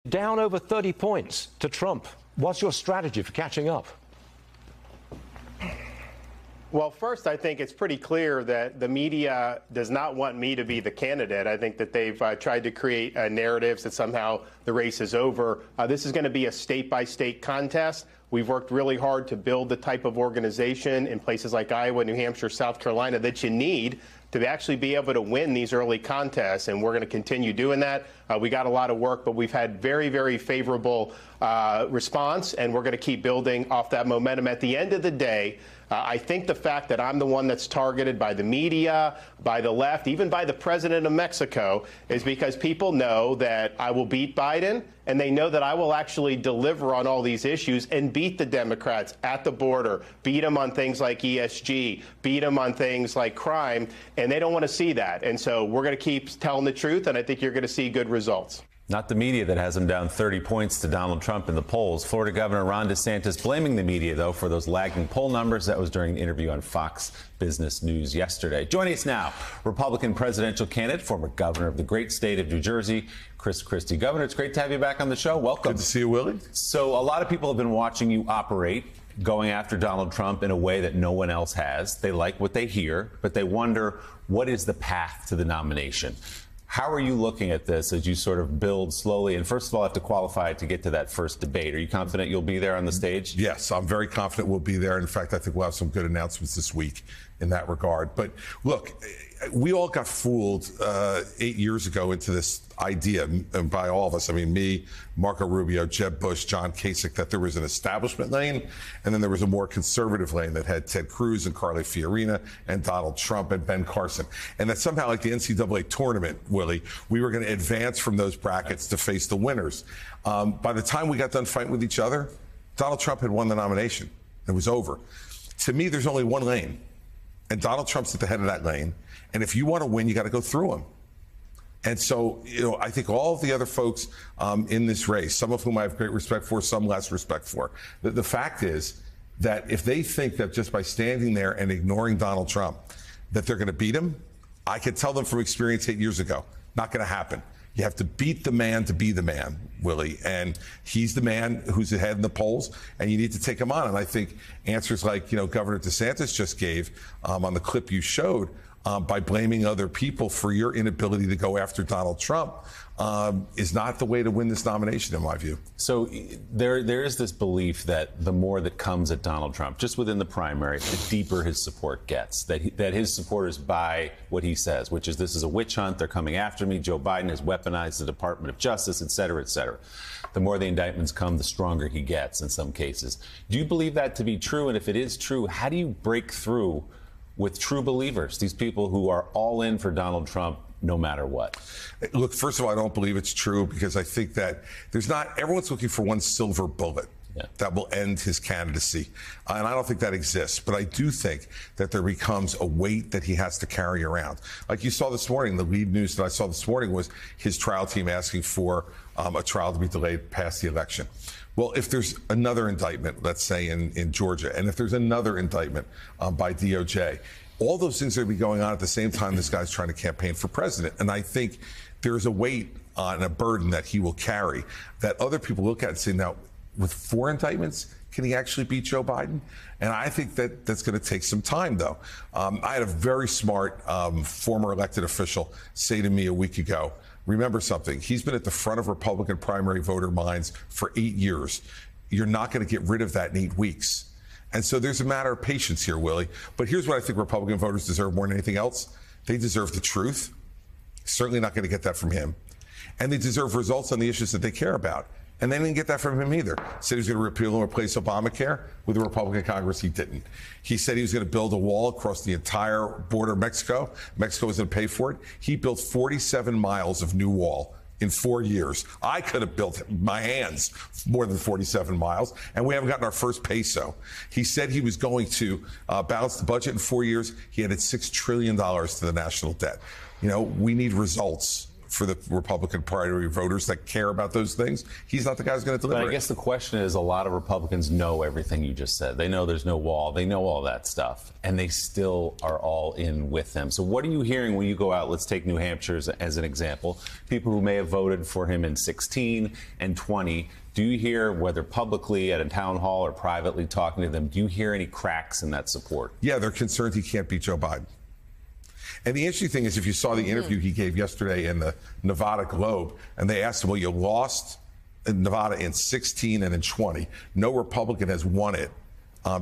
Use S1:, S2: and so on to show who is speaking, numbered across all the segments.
S1: Down over 30 points to Trump. What's your strategy for catching up?
S2: Well, first, I think it's pretty clear that the media does not want me to be the candidate. I think that they've tried to create narratives that somehow the race is over. This is going to be a state-by-state contest. We've worked really hard to build the type of organization in places like Iowa, New Hampshire, South Carolina that you need to actually be able to win these early contests, and we're going to continue doing that. We got a lot of work, but we've had very, very favorable response, and we're going to keep building off that momentum. At the end of the day, I think the fact that I'm the one that's targeted by the media, by the left, even by the president of Mexico, is because people know that I will beat Biden, and they know that I will actually deliver on all these issues and beat the Democrats at the border, beat them on things like ESG, beat them on things like crime, and they don't want to see that. And so we're going to keep telling the truth, and I think you're going to see good results.
S3: Not the media that has him down 30 points to Donald Trump in the polls. Florida Governor Ron DeSantis blaming the media, though, for those lagging poll numbers. That was during an interview on Fox Business News yesterday. Joining us now, Republican presidential candidate, former governor of the great state of New Jersey, Chris Christie. Governor, it's great to have you back on the show. Welcome.
S4: Good to see you, Willie.
S3: So a lot of people have been watching you operate, going after Donald Trump in a way that no one else has. They like what they hear, but they wonder, what is the path to the nomination? How are you looking at this as you sort of build slowly? And first of all, I have to qualify to get to that first debate. Are you confident you'll be there on the stage?
S4: Yes, I'm very confident we'll be there. In fact, I think we'll have some good announcements this week in that regard. But look, we all got fooled 8 years ago into this idea, and by all of us, I mean me, Marco Rubio, Jeb Bush, John Kasich, that there was an establishment lane, and then there was a more conservative lane that had Ted Cruz and Carly Fiorina and Donald Trump and Ben Carson. And that somehow, like the NCAA tournament, Willie, we were going to advance from those brackets to face the winners. By the time we got done fighting with each other, Donald Trump had won the nomination. It was over. To me, there's only one lane, and Donald Trump's at the head of that lane. And if you want to win, you got to go through him. And so, I think all of the other folks in this race, some of whom I have great respect for, some less respect for, the fact is that if they think that just by standing there and ignoring Donald Trump, that they're going to beat him, I can tell them from experience 8 years ago, not going to happen. You have to beat the man to be the man, Willie. And he's the man who's ahead in the polls, and you need to take him on. And I think answers like, Governor DeSantis just gave on the clip you showed, by blaming other people for your inability to go after Donald Trump is not the way to win this nomination, in my view.
S3: So there is this belief that the more that comes at Donald Trump, just within the primary, the deeper his support gets, that his supporters buy what he says, which is this is a witch hunt, they're coming after me, Joe Biden has weaponized the Department of Justice, et cetera, et cetera. The more the indictments come, the stronger he gets in some cases. Do you believe that to be true? And if it is true, how do you break through with true believers, these people who are all in for Donald Trump no matter what?
S4: Look, first of all, I don't believe it's true because I think that everyone's looking for one silver bullet that will end his candidacy. And I don't think that exists. But I do think that there becomes a weight that he has to carry around. Like you saw this morning, the lead news that I saw this morning was his trial team asking for a trial to be delayed past the election. Well, if there's another indictment, let's say in Georgia, and if there's another indictment by DOJ, all those things are going to be going on at the same time this guy's trying to campaign for president. And I think there's a weight and a burden that he will carry that other people look at and say, now, with 4 indictments, can he actually beat Joe Biden? And I think that that's going to take some time, though. I had a very smart former elected official say to me a week ago, remember something, he's been at the front of Republican primary voter minds for 8 years. You're not going to get rid of that in 8 weeks. And so there's a matter of patience here, Willie. But here's what I think Republican voters deserve more than anything else. They deserve the truth. Certainly not going to get that from him. And they deserve results on the issues that they care about. And they didn't get that from him either. Said he was going to repeal and replace Obamacare. With the Republican Congress, he didn't. He said he was going to build a wall across the entire border of Mexico. Mexico was going to pay for it. He built 47 miles of new wall in 4 years. I could have built my hands more than 47 miles, and we haven't gotten our first peso. He said he was going to balance the budget in 4 years. He added $6 trillion to the national debt. We need results for the Republican primary voters that care about those things. He's not the guy who's going to deliver.
S3: But I guess the question is, a lot of Republicans know everything you just said. They know there's no wall. They know all that stuff, and they still are all in with them. So what are you hearing when you go out? Let's take New Hampshire as an example. People who may have voted for him in 16 and 20. Do you hear, whether publicly at a town hall or privately talking to them, do you hear any cracks in that support?
S4: Yeah, they're concerned he can't beat Joe Biden. And the interesting thing is, if you saw the interview he gave yesterday in the Nevada Globe, and they asked him, well, you lost in Nevada in 16 and in 20. No Republican has won it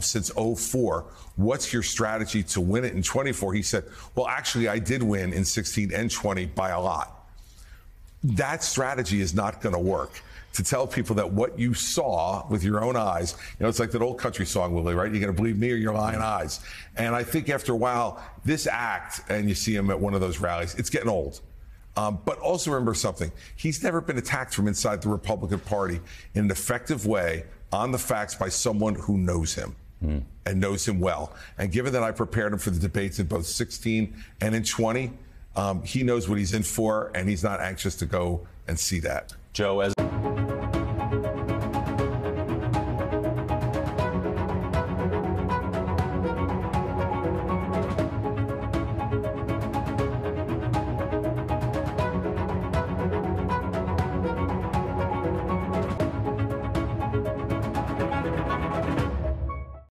S4: since 04. What's your strategy to win it in 24? He said, well, actually, I did win in 16 and 20 by a lot. That strategy is not going to work. To tell people that what you saw with your own eyes, it's like that old country song, Willie, right? You're going to believe me or your lying eyes. And I think after a while, this act, and you see him at one of those rallies, it's getting old. But also remember something. He's never been attacked from inside the Republican Party in an effective way on the facts by someone who knows him and knows him well. And given that I prepared him for the debates in both 16 and in 20, he knows what he's in for, and he's not anxious to go and see that.
S3: Joe, as